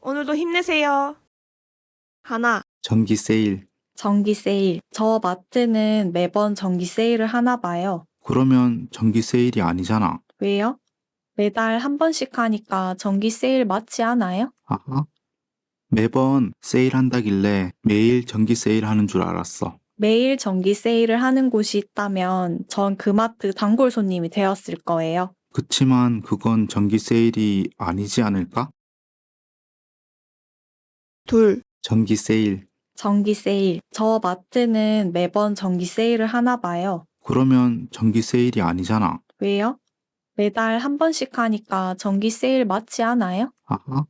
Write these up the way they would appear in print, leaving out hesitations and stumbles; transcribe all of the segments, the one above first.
오늘도 힘내세요. 하나, 전기 세일. 전기 세일. 저 마트는 매번 전기 세일을 하나 봐요. 그러면 전기 세일이 아니잖아. 왜요? 매달 한 번씩 하니까 전기 세일 맞지 않아요? 아하. 매번 세일한다길래 매일 전기 세일하는 줄 알았어. 매일 전기 세일을 하는 곳이 있다면 전 그 마트 단골 손님이 되었을 거예요. 그치만 그건 전기 세일이 아니지 않을까? 둘, 전기 세일. 전기 세일. 저 마트는 매번 전기 세일을 하나 봐요. 그러면 전기 세일이 아니잖아. 왜요? 매달 한 번씩 하니까 전기 세일 맞지 않아요? 아하.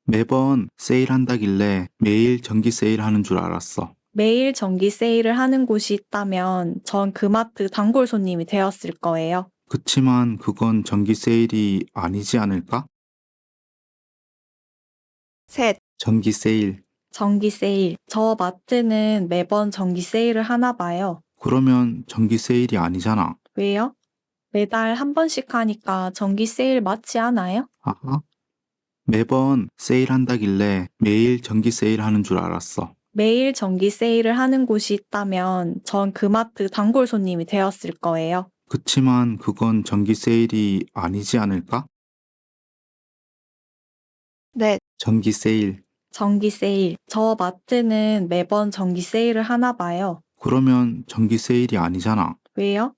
매번 세일한다길래 매일 전기 세일하는 줄 알았어. 매일 전기 세일을 하는 곳이 있다면 전 그 마트 단골 손님이 되었을 거예요. 그치만 그건 전기 세일이 아니지 않을까? 셋, 전기 세일. 전기 세일. 저 마트는 매번 전기 세일을 하나 봐요. 그러면 전기 세일이 아니잖아. 왜요? 매달 한 번씩 하니까 전기 세일 맞지 않아요? 아하. 매번 세일한다길래 매일 전기 세일하는 줄 알았어. 매일 전기 세일을 하는 곳이 있다면 전 그 마트 단골 손님이 되었을 거예요. 그치만 그건 전기 세일이 아니지 않을까? 넷, 전기 세일. 전기 세일. 저 마트는 매번 전기 세일을 하나 봐요. 그러면 전기 세일이 아니잖아. 왜요?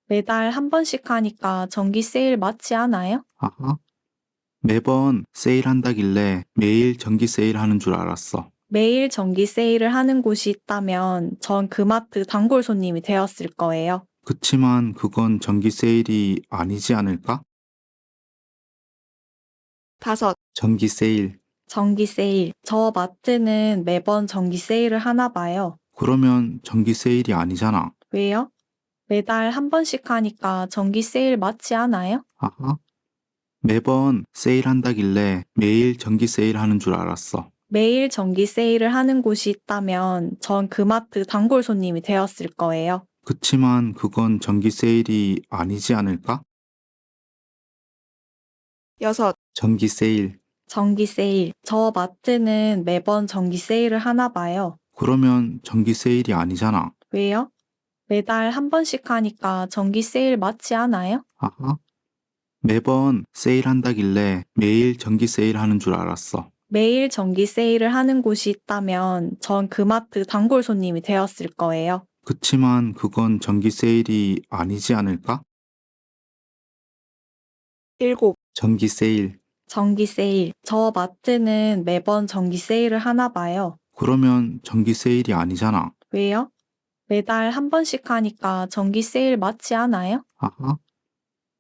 매달 한 번씩 하니까 전기 세일 맞지 않아요? 아하. 매번 세일한다길래 매일 전기 세일하는 줄 알았어. 매일 전기 세일을 하는 곳이 있다면 전 그 마트 단골 손님이 되었을 거예요. 그치만 그건 전기 세일이 아니지 않을까? 다섯, 전기 세일. 전기 세일. 저 마트는 매번 전기 세일을 하나 봐요. 그러면 전기 세일이 아니잖아. 왜요? 매달 한 번씩 하니까 전기 세일 맞지 않아요? 아하. 매번 세일한다길래 매일 전기 세일하는 줄 알았어. 매일 전기 세일을 하는 곳이 있다면 전 그 마트 단골 손님이 되었을 거예요. 그치만 그건 전기 세일이 아니지 않을까? 여섯, 전기 세일. 전기 세일. 저 마트는 매번 전기 세일을 하나 봐요. 그러면 전기 세일이 아니잖아. 왜요? 매달 한 번씩 하니까 전기 세일 맞지 않아요? 아하. 매번 세일한다길래 매일 전기 세일하는 줄 알았어. 매일 전기 세일을 하는 곳이 있다면 전 그 마트 단골 손님이 되었을 거예요. 그치만 그건 전기 세일이 아니지 않을까? 일곱, 전기 세일. 전기 세일. 저 마트는 매번 전기 세일을 하나 봐요. 그러면 전기 세일이 아니잖아. 왜요? 매달 한 번씩 하니까 전기 세일 맞지 않아요? 아하.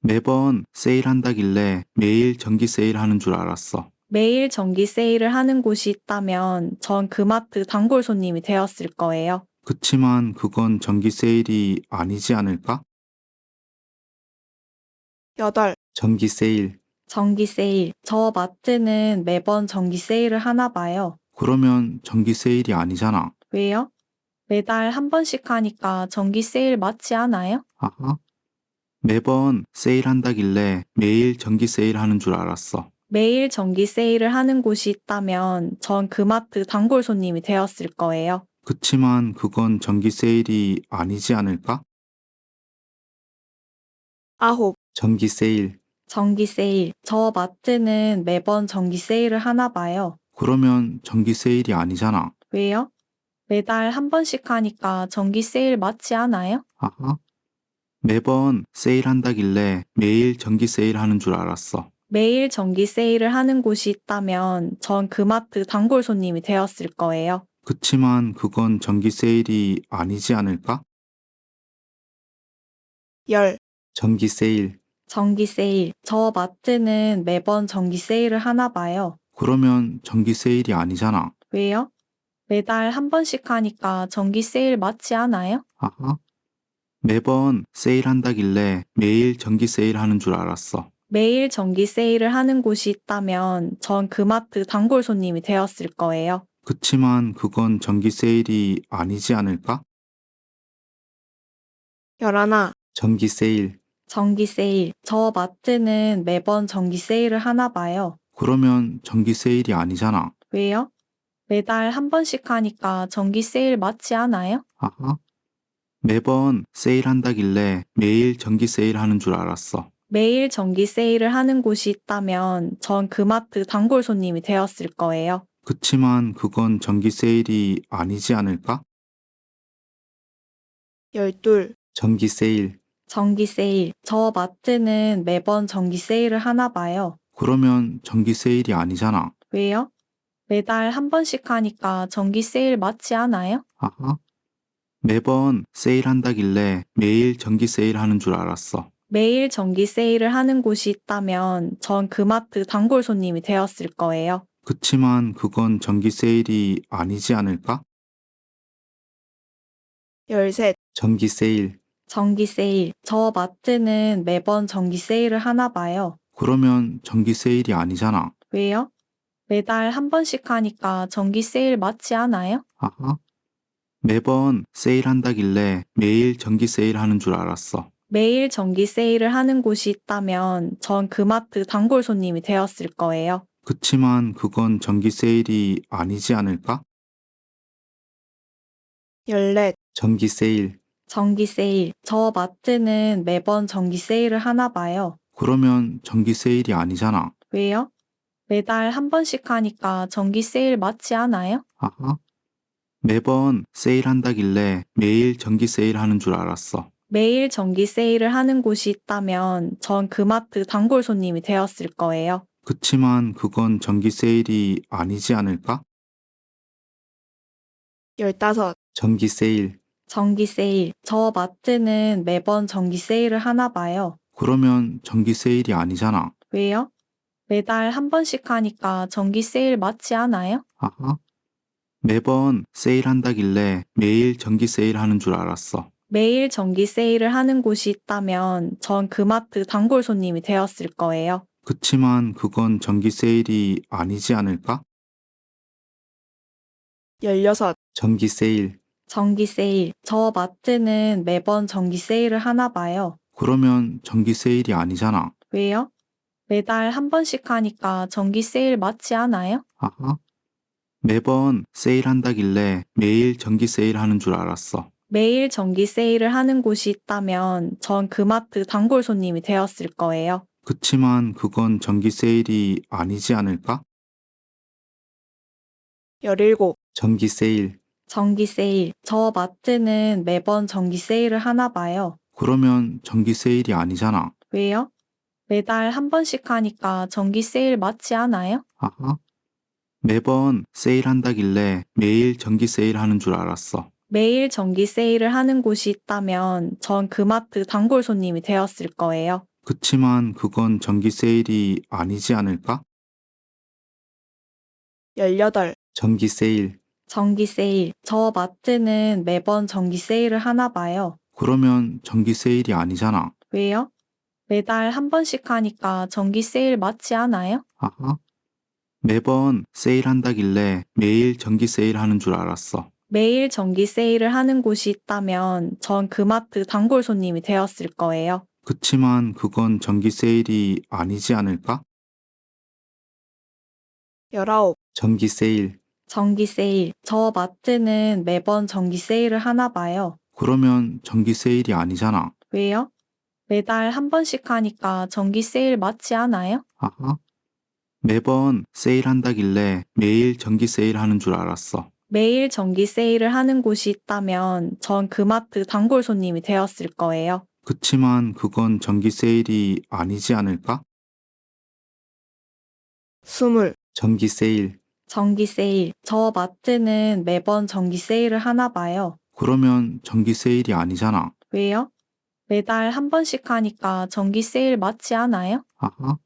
매번 세일한다길래 매일 전기 세일하는 줄 알았어. 매일 전기 세일을 하는 곳이 있다면 전 그 마트 단골 손님이 되었을 거예요. 그치만 그건 전기 세일이 아니지 않을까? 여덟, 전기 세일. 전기 세일. 저 마트는 매번 전기 세일을 하나 봐요. 그러면 전기 세일이 아니잖아. 왜요? 매달 한 번씩 하니까 전기 세일 맞지 않아요? 아하. 매번 세일한다길래 매일 전기 세일하는 줄 알았어. 매일 전기 세일을 하는 곳이 있다면 전 그 마트 단골 손님이 되었을 거예요. 그치만 그건 전기 세일이 아니지 않을까? 아홉, 전기 세일. 전기 세일. 저 마트는 매번 전기 세일을 하나 봐요. 그러면 전기 세일이 아니잖아. 왜요? 매달 한 번씩 하니까 전기 세일 맞지 않아요? 아하. 매번 세일한다길래 매일 전기 세일하는 줄 알았어. 매일 전기 세일을 하는 곳이 있다면 전 그 마트 단골 손님이 되었을 거예요. 그치만 그건 전기 세일이 아니지 않을까? 열, 전기 세일. 전기 세일. 저 마트는 매번 전기 세일을 하나 봐요. 그러면 전기 세일이 아니잖아. 왜요? 매달 한 번씩 하니까 전기 세일 맞지 않아요? 아하. 매번 세일한다길래 매일 전기 세일하는 줄 알았어. 매일 전기 세일을 하는 곳이 있다면 전 그 마트 단골 손님이 되었을 거예요. 그치만 그건 전기 세일이 아니지 않을까? 열하나, 전기 세일. 전기 세일. 저 마트는 매번 전기 세일을 하나 봐요. 그러면 정기 세일이 아니잖아. 왜요? 매달 한 번씩 하니까 정기 세일 맞지 않아요? 아하. 매번 세일한다길래 매일 정기 세일하는 줄 알았어. 매일 정기 세일을 하는 곳이 있다면 전 그 마트 단골 손님이 되었을 거예요. 그치만 그건 정기 세일이 아니지 않을까? 열둘, 정기 세일. 정기 세일. 저 마트는 매번 정기 세일을 하나 봐요. 그러면 정기 세일이 아니잖아. 왜요? 매달 한 번씩 하니까 정기 세일 맞지 않아요? 아하. 매번 세일한다길래 매일 정기 세일하는 줄 알았어. 매일 정기 세일을 하는 곳이 있다면 전 그 마트 단골 손님이 되었을 거예요. 그치만 그건 정기 세일이 아니지 않을까? 열셋, 정기 세일. 정기 세일. 저 마트는 매번 정기 세일을 하나 봐요. 그러면 정기 세일이 아니잖아. 왜요? 매달 한 번씩 하니까 정기 세일 맞지 않아요? 아하. 매번 세일한다길래 매일 정기 세일하는 줄 알았어. 매일 정기 세일을 하는 곳이 있다면 전 그 마트 단골 손님이 되었을 거예요. 그치만 그건 정기 세일이 아니지 않을까? 열넷, 정기 세일. 정기 세일. 저 마트는 매번 정기 세일을 하나 봐요. 그러면 정기 세일이 아니잖아. 왜요? 매달 한 번씩 하니까 정기 세일 맞지 않아요? 아하. 매번 세일한다길래 매일 정기 세일하는 줄 알았어. 매일 정기 세일을 하는 곳이 있다면 전 그 마트 단골 손님이 되었을 거예요. 그치만 그건 정기 세일이 아니지 않을까? 열다섯, 정기 세일. 정기 세일. 저 마트는 매번 정기 세일을 하나 봐요. 그러면 정기 세일이 아니잖아. 왜요? 매달 한 번씩 하니까 정기 세일 맞지 않아요? 아하. 매번 세일한다길래 매일 정기 세일하는 줄 알았어. 매일 정기 세일을 하는 곳이 있다면 전 그 마트 단골 손님이 되었을 거예요. 그치만 그건 정기 세일이 아니지 않을까? 열여섯, 정기 세일. 정기 세일. 저 마트는 매번 정기 세일을 하나 봐요. 그러면 정기 세일이 아니잖아. 왜요? 매달 한 번씩 하니까 정기 세일 맞지 않아요? 아하. 매번 세일한다길래 매일 정기 세일하는 줄 알았어. 매일 정기 세일을 하는 곳이 있다면 전 그 마트 단골 손님이 되었을 거예요. 그치만 그건 정기 세일이 아니지 않을까? 열일곱, 정기 세일. 정기 세일. 저 마트는 매번 정기 세일을 하나 봐요. 그러면 정기 세일이 아니잖아. 왜요? 매달 한 번씩 하니까 정기 세일 맞지 않아요? 아하. 매번 세일한다길래 매일 정기 세일하는 줄 알았어. 매일 정기 세일을 하는 곳이 있다면 전 그 마트 단골 손님이 되었을 거예요. 그치만 그건 정기 세일이 아니지 않을까? 열여덟, 정기 세일. 정기 세일. 저 마트는 매번 정기 세일을 하나 봐요. 그러면 정기 세일이 아니잖아. 왜요? 매달 한 번씩 하니까 정기 세일 맞지 않아요? 아하. 매번 세일한다길래 매일 정기 세일하는 줄 알았어. 매일 정기 세일을 하는 곳이 있다면 전 그 마트 단골 손님이 되었을 거예요. 그치만 그건 정기 세일이 아니지 않을까? 열아홉, 정기 세일. 정기 세일. 저 마트는 매번 정기 세일을 하나 봐요. 그러면 정기 세일이 아니잖아. 왜요? 매달 한 번씩 하니까 정기 세일 맞지 않아요? 아하. 매번 세일한다길래 매일 정기 세일하는 줄 알았어. 매일 정기 세일을 하는 곳이 있다면 전 그 마트 단골 손님이 되었을 거예요. 그치만 그건 정기 세일이 아니지 않을까? 스물, 정기 세일. 정기 세일. 저 마트는 매번 정기 세일을 하나 봐요. 그러면 정기 세일이 아니잖아. 왜요? 매달 한 번씩 하니까 정기 세일 맞지 않아요? 아하.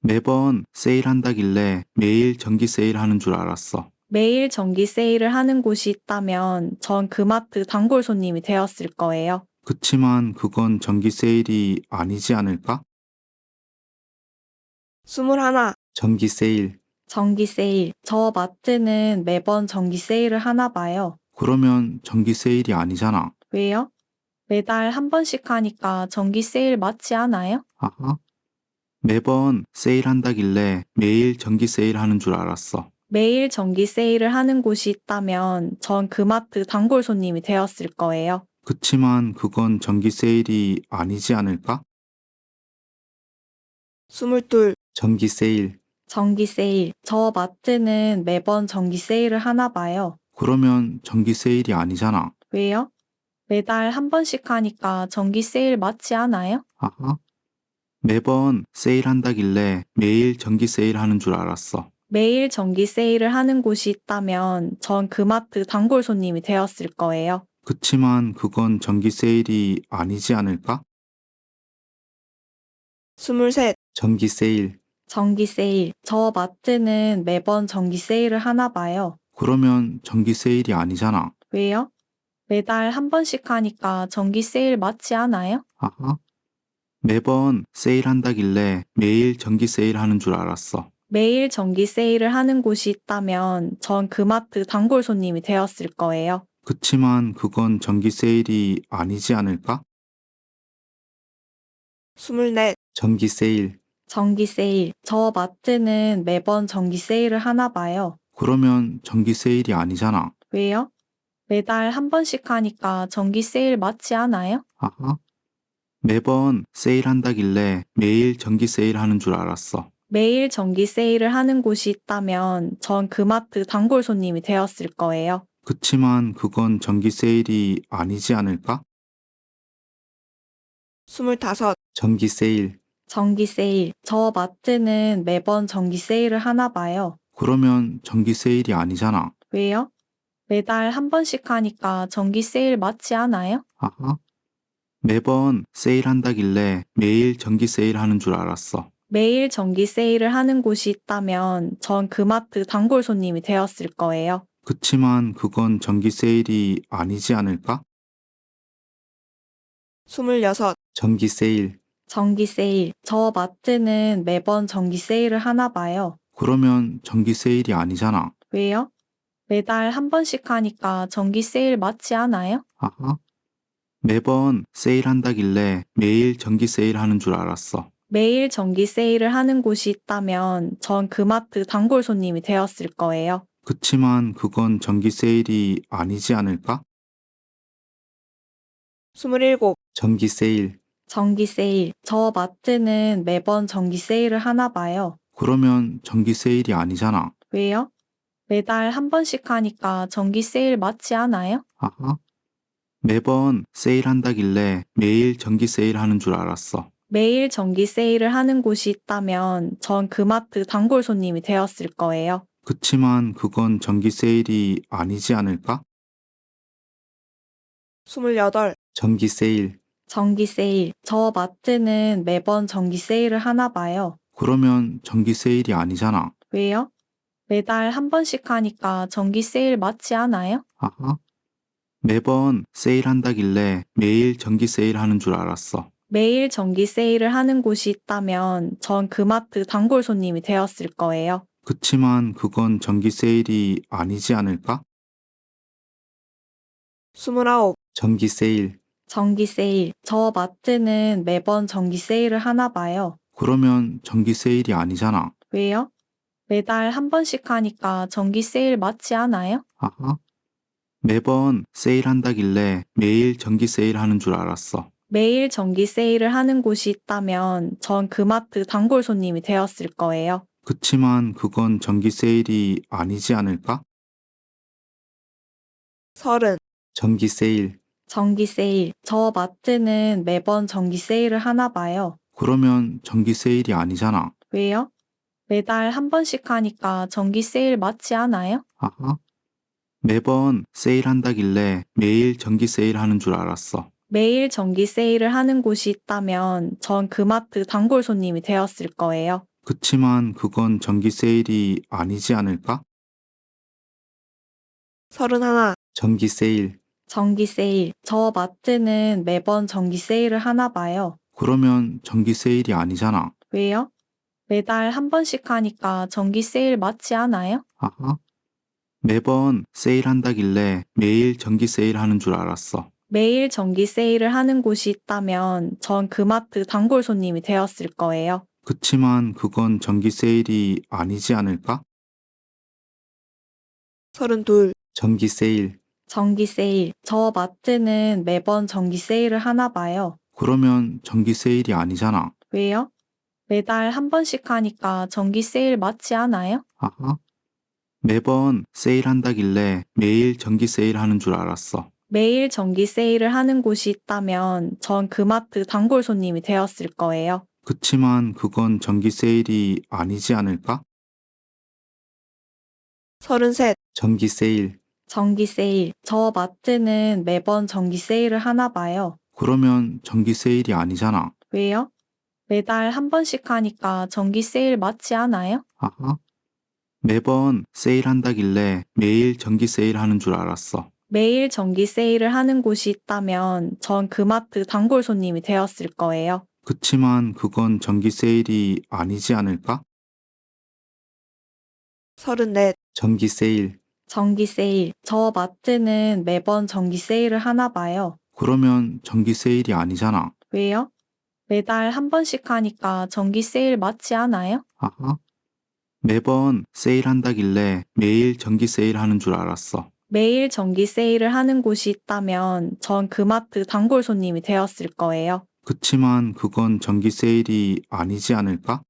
매번 세일한다길래 매일 정기 세일하는 줄 알았어. 매일 정기 세일을 하는 곳이 있다면 전 그 마트 단골 손님이 되었을 거예요. 그치만 그건 정기 세일이 아니지 않을까? 스물하나, 정기 세일. 정기 세일. 저 마트는 매번 정기 세일을 하나 봐요. 그러면 정기 세일이 아니잖아. 왜요? 매달 한 번씩 하니까 정기 세일 맞지 않아요? 아하. 매번 세일한다길래 매일 정기 세일하는 줄 알았어. 매일 정기 세일을 하는 곳이 있다면 전 그 마트 단골 손님이 되었을 거예요. 그치만 그건 정기 세일이 아니지 않을까? 22. 정기 세일. 정기 세일. 저 마트는 매번 정기 세일을 하나 봐요. 그러면 정기 세일이 아니잖아. 왜요? 매달 한 번씩 하니까 정기 세일 맞지 않아요? 아하. 매번 세일한다길래 매일 정기 세일하는 줄 알았어. 매일 정기 세일을 하는 곳이 있다면 전 그 마트 단골 손님이 되었을 거예요. 그치만 그건 정기 세일이 아니지 않을까? 23. 정기 세일. 정기 세일. 저 마트는 매번 정기 세일을 하나 봐요. 그러면 정기 세일이 아니잖아. 왜요? 매달 한 번씩 하니까 정기 세일 맞지 않아요? 아하. 매번 세일한다길래 매일 정기 세일하는 줄 알았어. 매일 정기 세일을 하는 곳이 있다면 전 그 마트 단골 손님이 되었을 거예요. 그치만 그건 정기 세일이 아니지 않을까? 24. 정기 세일. 정기 세일. 저 마트는 매번 정기 세일을 하나 봐요. 그러면 정기 세일이 아니잖아. 왜요? 매달 한 번씩 하니까 정기 세일 맞지 않아요? 아하. 매번 세일한다길래 매일 정기 세일하는 줄 알았어. 매일 정기 세일을 하는 곳이 있다면 전 그 마트 단골 손님이 되었을 거예요. 그치만 그건 정기 세일이 아니지 않을까? 25. 정기 세일. 정기 세일. 저 마트는 매번 정기 세일을 하나 봐요. 그러면 정기 세일이 아니잖아. 왜요? 매달 한 번씩 하니까 정기 세일 맞지 않아요? 아하. 매번 세일한다길래 매일 정기 세일하는 줄 알았어. 매일 정기 세일을 하는 곳이 있다면 전 그 마트 단골 손님이 되었을 거예요. 그치만 그건 정기 세일이 아니지 않을까? 26. 정기 세일. 정기 세일. 저 마트는 매번 정기 세일을 하나 봐요. 그러면 정기 세일이 아니잖아. 왜요? 매달 한 번씩 하니까 정기 세일 맞지 않아요? 아하. 매번 세일한다길래 매일 정기 세일하는 줄 알았어. 매일 정기 세일을 하는 곳이 있다면 전 그 마트 단골 손님이 되었을 거예요. 그치만 그건 정기 세일이 아니지 않을까? 27. 정기 세일. 정기 세일. 저 마트는 매번 정기 세일을 하나 봐요. 그러면 정기 세일이 아니잖아. 왜요? 매달 한 번씩 하니까 정기 세일 맞지 않아요? 아하. 매번 세일한다길래 매일 정기 세일하는 줄 알았어. 매일 정기 세일을 하는 곳이 있다면 전 그 마트 단골 손님이 되었을 거예요. 그치만 그건 정기 세일이 아니지 않을까? 28. 정기 세일. 정기 세일. 저 마트는 매번 정기 세일을 하나 봐요. 그러면 정기 세일이 아니잖아. 왜요? 매달 한 번씩 하니까 정기 세일 맞지 않아요? 아하. 매번 세일한다길래 매일 정기 세일하는 줄 알았어. 매일 정기 세일을 하는 곳이 있다면 전 그 마트 단골 손님이 되었을 거예요. 그치만 그건 정기 세일이 아니지 않을까? 29. 정기 세일. 정기 세일. 저 마트는 매번 정기 세일을 하나 봐요. 그러면 정기 세일이 아니잖아. 왜요? 매달 한 번씩 하니까 정기 세일 맞지 않아요? 아하. 매번 세일한다길래 매일 정기 세일하는 줄 알았어. 매일 정기 세일을 하는 곳이 있다면 전 그 마트 단골 손님이 되었을 거예요. 그치만 그건 정기 세일이 아니지 않을까? 30. 정기 세일. 정기 세일. 저 마트는 매번 정기 세일을 하나 봐요. 그러면 정기 세일이 아니잖아. 왜요? 매달 한 번씩 하니까 정기 세일 맞지 않아요? 아하. 매번 세일한다길래 매일 정기 세일하는 줄 알았어. 매일 정기 세일을 하는 곳이 있다면 전 그 마트 단골 손님이 되었을 거예요. 그치만 그건 정기 세일이 아니지 않을까? 31. 정기 세일. 정기 세일. 저 마트는 매번 정기 세일을 하나 봐요. 그러면 정기 세일이 아니잖아. 왜요? 매달 한 번씩 하니까 정기 세일 맞지 않아요? 아하. 매번 세일한다길래 매일 정기 세일하는 줄 알았어. 매일 정기 세일을 하는 곳이 있다면 전 그 마트 단골 손님이 되었을 거예요. 그치만 그건 정기 세일이 아니지 않을까? 32. 정기 세일. 정기 세일. 저 마트는 매번 정기 세일을 하나 봐요. 그러면 정기 세일이 아니잖아. 왜요? 매달 한 번씩 하니까 정기 세일 맞지 않아요? 아하. 매번 세일한다길래 매일 정기 세일하는 줄 알았어. 매일 정기 세일을 하는 곳이 있다면 전 그 마트 단골 손님이 되었을 거예요. 그치만 그건 정기 세일이 아니지 않을까? 33. 정기 세일. 정기 세일. 저 마트는 매번 정기 세일을 하나 봐요. 그러면 정기 세일이 아니잖아. 왜요? 매달 한 번씩 하니까 정기 세일 맞지 않아요? 아하. 매번 세일한다길래 매일 정기 세일하는 줄 알았어. 매일 정기 세일을 하는 곳이 있다면 전 그 마트 단골 손님이 되었을 거예요. 그치만 그건 정기 세일이 아니지 않을까? 34. 정기 세일. 정기 세일. 저 마트는 매번 정기 세일을 하나 봐요. 그러면 정기 세일이 아니잖아. 왜요? 매달 한 번씩 하니까 정기 세일 맞지 않아요? 아하. 매번 세일한다길래 매일 정기 세일하는 줄 알았어. 매일 정기 세일을 하는 곳이 있다면 전 그 마트 단골 손님이 되었을 거예요. 그치만 그건 정기 세일이 아니지 않을까?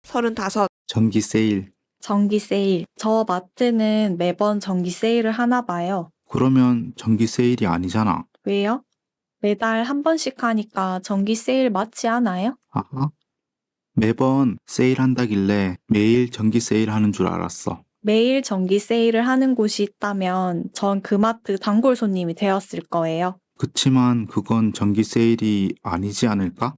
35. 정기 세일. 정기 세일. 저 마트는 매번 정기 세일을 하나 봐요. 그러면 정기 세일이 아니잖아. 왜요? 매달 한 번씩 하니까 정기 세일 맞지 않아요? 아하. 매번 세일한다길래 매일 정기 세일하는 줄 알았어. 매일 정기 세일을 하는 곳이 있다면 전 그 마트 단골 손님이 되었을 거예요. 그치만 그건 정기 세일이 아니지 않을까?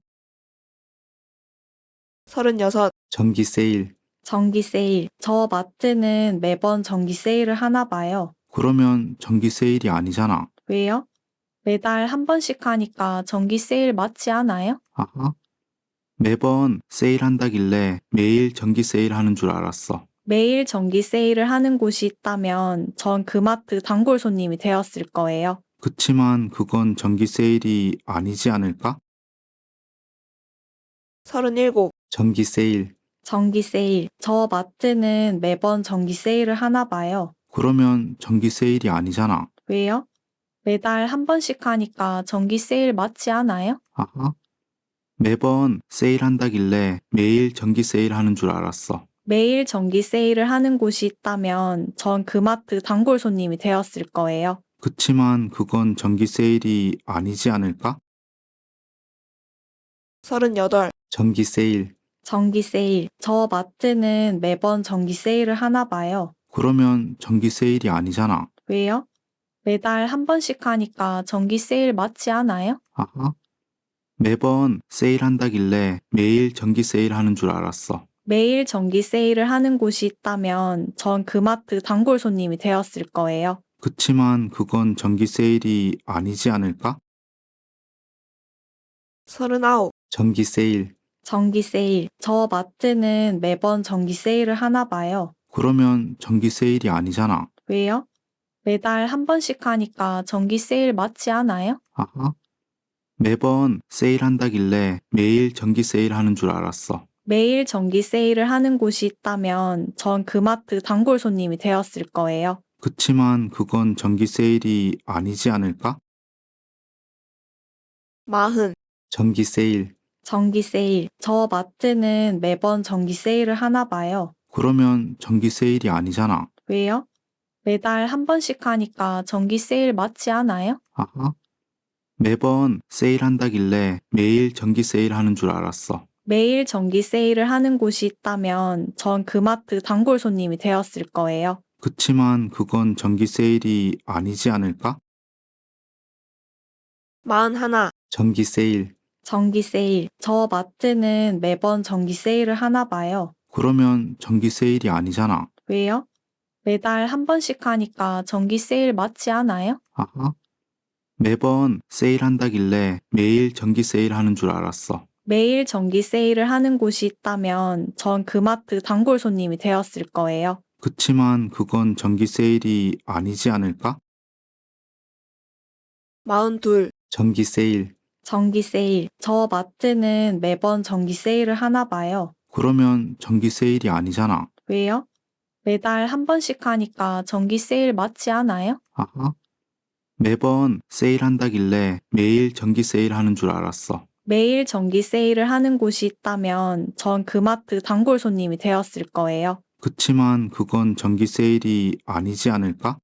36. 정기 세일. 정기 세일. 저 마트는 매번 정기 세일을 하나 봐요. 그러면 정기 세일이 아니잖아. 왜요? 매달 한 번씩 하니까 정기 세일 맞지 않아요? 아하. 매번 세일한다길래 매일 정기 세일하는 줄 알았어. 매일 정기 세일을 하는 곳이 있다면 전 그 마트 단골 손님이 되었을 거예요. 그치만 그건 정기 세일이 아니지 않을까? 37. 정기 세일. 정기 세일. 저 마트는 매번 정기 세일을 하나 봐요. 그러면 정기 세일이 아니잖아. 왜요? 매달 한 번씩 하니까 정기 세일 맞지 않아요? 아하. 매번 세일한다길래 매일 정기 세일하는 줄 알았어. 매일 정기 세일을 하는 곳이 있다면 전 그 마트 단골 손님이 되었을 거예요. 그치만 그건 정기 세일이 아니지 않을까? 38. 정기 세일. 정기 세일. 저 마트는 매번 정기 세일을 하나 봐요. 그러면 정기 세일이 아니잖아. 왜요? 매달 한 번씩 하니까 정기 세일 맞지 않아요? 아하. 매번 세일한다길래 매일 정기 세일하는 줄 알았어. 매일 정기 세일을 하는 곳이 있다면 전 그 마트 단골 손님이 되었을 거예요. 그치만 그건 정기 세일이 아니지 않을까? 39. 정기 세일. 정기 세일. 저 마트는 매번 정기 세일을 하나 봐요. 그러면 정기 세일이 아니잖아. 왜요? 매달 한 번씩 하니까 정기 세일 맞지 않아요? 아하. 매번 세일한다길래 매일 정기 세일하는 줄 알았어. 매일 정기 세일을 하는 곳이 있다면 전 그 마트 단골 손님이 되었을 거예요. 그치만 그건 정기 세일이 아니지 않을까? 40. 정기 세일. 정기 세일. 저 마트는 매번 정기 세일을 하나 봐요. 그러면 정기 세일이 아니잖아. 왜요? 매달 한 번씩 하니까 정기 세일 맞지 않아요? 아하. 매번 세일한다길래 매일 정기 세일하는 줄 알았어. 매일 정기 세일을 하는 곳이 있다면 전 그 마트 단골 손님이 되었을 거예요. 그치만 그건 정기 세일이 아니지 않을까? 41. 정기 세일. 정기 세일. 저 마트는 매번 정기 세일을 하나 봐요. 그러면 정기 세일이 아니잖아. 왜요? 매달 한 번씩 하니까 정기 세일 맞지 않아요? 아하. 매번 세일한다길래 매일 정기 세일하는 줄 알았어. 매일 정기 세일을 하는 곳이 있다면 전 그 마트 단골 손님이 되었을 거예요. 그치만 그건 정기 세일이 아니지 않을까? 42. 정기 세일. 전기 세일. 저 마트는 매번 전기 세일을 하나 봐요. 그러면 전기 세일이 아니잖아. 왜요? 매달 한 번씩 하니까 전기 세일 맞지 않아요? 아하. 매번 세일한다길래 매일 전기 세일하는 줄 알았어. 매일 전기 세일을 하는 곳이 있다면 전 그 마트 단골 손님이 되었을 거예요. 그치만 그건 전기 세일이 아니지 않을까?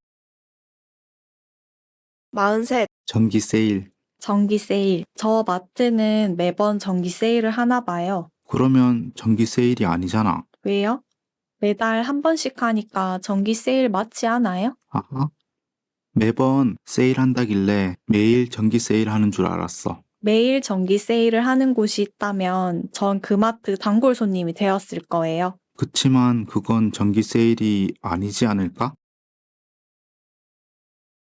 43. 전기 세일. 전기 세일. 저 마트는 매번 전기 세일을 하나 봐요. 그러면 전기 세일이 아니잖아. 왜요? 매달 한 번씩 하니까 전기 세일 맞지 않아요? 아하. 매번 세일한다길래 매일 전기 세일하는 줄 알았어. 매일 전기 세일을 하는 곳이 있다면 전 그 마트 단골 손님이 되었을 거예요. 그치만 그건 전기 세일이 아니지 않을까?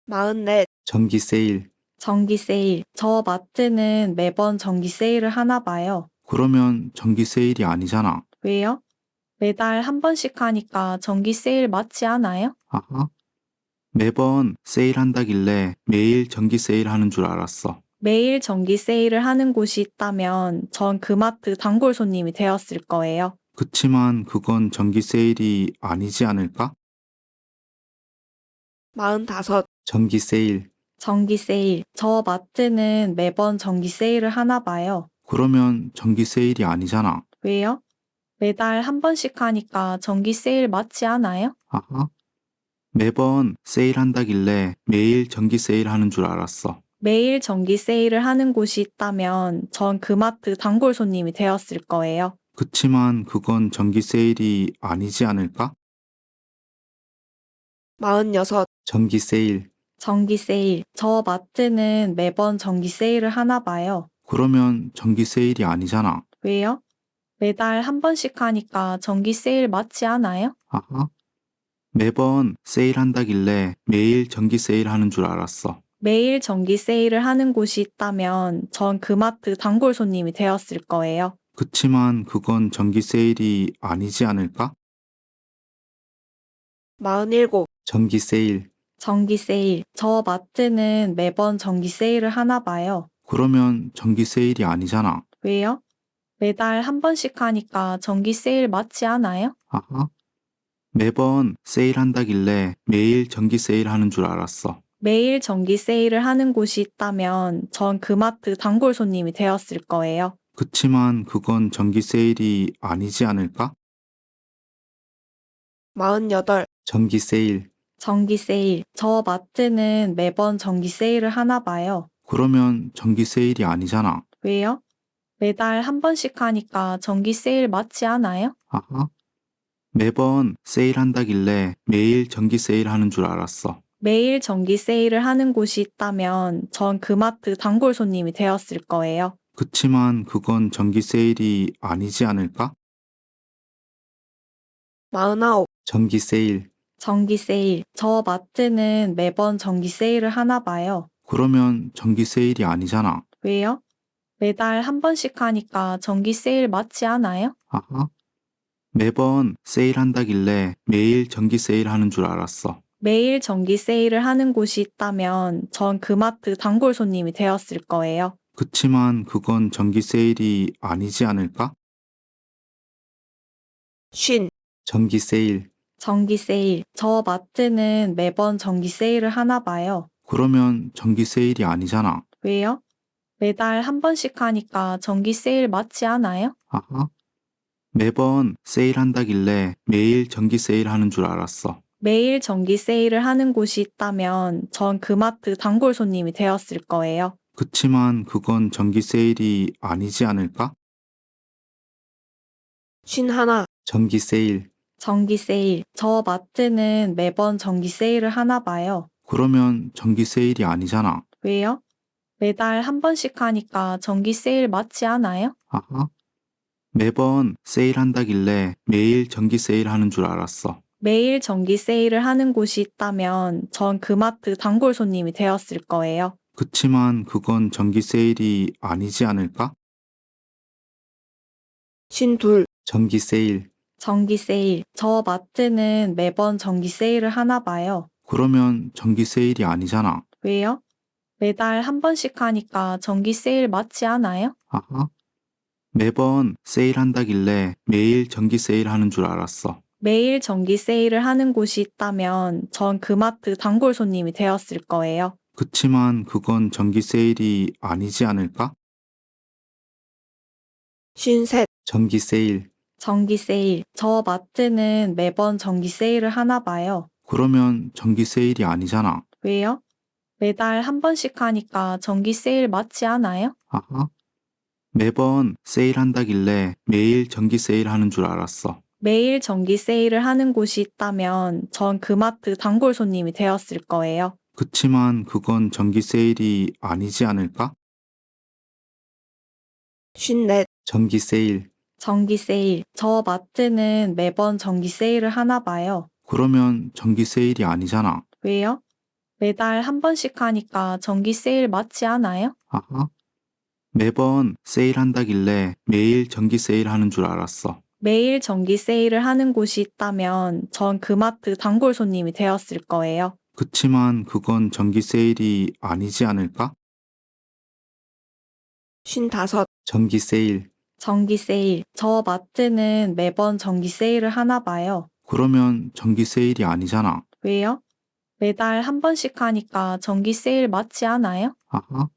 44. 전기 세일. 전기 세일. 저 마트는 매번 전기 세일을 하나 봐요. 그러면 전기 세일이 아니잖아. 왜요? 매달 한 번씩 하니까 전기 세일 맞지 않아요? 아하. 매번 세일한다길래 매일 전기 세일하는 줄 알았어. 매일 전기 세일을 하는 곳이 있다면 전 그 마트 단골 손님이 되었을 거예요. 그치만 그건 전기 세일이 아니지 않을까? 45. 전기 세일. 전기 세일. 저 마트는 매번 전기 세일을 하나 봐요. 그러면 전기 세일이 아니잖아. 왜요? 매달 한 번씩 하니까 전기 세일 맞지 않아요? 아하. 매번 세일한다길래 매일 전기 세일하는 줄 알았어. 매일 전기 세일을 하는 곳이 있다면 전 그 마트 단골 손님이 되었을 거예요. 그치만 그건 전기 세일이 아니지 않을까? 46. 전기 세일. 전기 세일. 저 마트는 매번 전기 세일을 하나 봐요. 그러면 전기 세일이 아니잖아. 왜요? 매달 한 번씩 하니까 전기 세일 맞지 않아요? 아하. 매번 세일한다길래 매일 전기 세일하는 줄 알았어. 매일 전기 세일을 하는 곳이 있다면 전 그 마트 단골 손님이 되었을 거예요. 그치만 그건 전기 세일이 아니지 않을까? 47. 전기 세일. 전기 세일. 저 마트는 매번 전기 세일을 하나 봐요. 그러면 전기 세일이 아니잖아. 왜요? 매달 한 번씩 하니까 전기 세일 맞지 않아요? 아하. 매번 세일한다길래 매일 전기 세일하는 줄 알았어. 매일 전기 세일을 하는 곳이 있다면 전 그 마트 단골 손님이 되었을 거예요. 그치만 그건 전기 세일이 아니지 않을까? 48. 전기 세일. 전기 세일. 저 마트는 매번 전기 세일을 하나 봐요. 그러면 전기 세일이 아니잖아. 왜요? 매달 한 번씩 하니까 전기 세일 맞지 않아요? 아하. 매번 세일한다길래 매일 전기 세일하는 줄 알았어. 매일 전기 세일을 하는 곳이 있다면 전 그 마트 단골 손님이 되었을 거예요. 그치만 그건 전기 세일이 아니지 않을까? 49. 전기 세일. 전기 세일. 저 마트는 매번 전기 세일을 하나 봐요. 그러면 전기 세일이 아니잖아. 왜요? 매달 한 번씩 하니까 전기 세일 맞지 않아요? 아하. 매번 세일한다길래 매일 전기 세일하는 줄 알았어. 매일 전기 세일을 하는 곳이 있다면 전 그 마트 단골 손님이 되었을 거예요. 그치만 그건 전기 세일이 아니지 않을까? 50. 전기 세일. 전기 세일. 저 마트는 매번 전기 세일을 하나 봐요. 그러면 전기 세일이 아니잖아. 왜요? 매달 한 번씩 하니까 전기 세일 맞지 않아요? 아하. 매번 세일한다길래 매일 전기 세일하는 줄 알았어. 매일 전기 세일을 하는 곳이 있다면 전 그 마트 단골 손님이 되었을 거예요. 그치만 그건 전기 세일이 아니지 않을까? 51. 전기 세일. 전기 세일. 저 마트는 매번 전기 세일을 하나 봐요. 그러면 전기 세일이 아니잖아. 왜요? 매달 한 번씩 하니까 전기 세일 맞지 않아요? 아하. 매번 세일한다길래 매일 전기 세일하는 줄 알았어. 매일 전기 세일을 하는 곳이 있다면 전 그 마트 단골 손님이 되었을 거예요. 그치만 그건 전기 세일이 아니지 않을까? 52. 전기 세일. 전기 세일. 저 마트는 매번 전기 세일을 하나 봐요. 그러면 전기 세일이 아니잖아. 왜요? 매달 한 번씩 하니까 정기 세일 맞지 않아요? 아하. 매번 세일한다길래 매일 정기 세일하는 줄 알았어. 매일 정기 세일을 하는 곳이 있다면 전 그 마트 단골 손님이 되었을 거예요. 그치만 그건 정기 세일이 아니지 않을까? 쉰셋, 정기 세일. 정기 세일. 저 마트는 매번 정기 세일을 하나 봐요. 그러면 정기 세일이 아니잖아. 왜요? 매달 한 번씩 하니까 정기 세일 맞지 않아요? 아하. 매번 세일한다길래 매일 정기 세일하는 줄 알았어. 매일 정기 세일을 하는 곳이 있다면 전 그 마트 단골 손님이 되었을 거예요. 그치만 그건 정기 세일이 아니지 않을까? 쉰넷, 정기 세일. 정기 세일. 저 마트는 매번 정기 세일을 하나 봐요. 그러면 정기 세일이 아니잖아. 왜요? 매달 한 번씩 하니까 정기 세일 맞지 않아요? 아하. 매번 세일한다길래 매일 정기 세일하는 줄 알았어. 매일 정기 세일을 하는 곳이 있다면 전 그 마트 단골 손님이 되었을 거예요. 그치만 그건 정기 세일이 아니지 않을까? 쉰다섯, 정기 세일. 정기 세일. 저 마트는 매번 정기 세일을 하나 봐요. 그러면 정기 세일이 아니잖아. 왜요? 매달 한 번씩 하니까 정기 세일 맞지 않아요? 아하.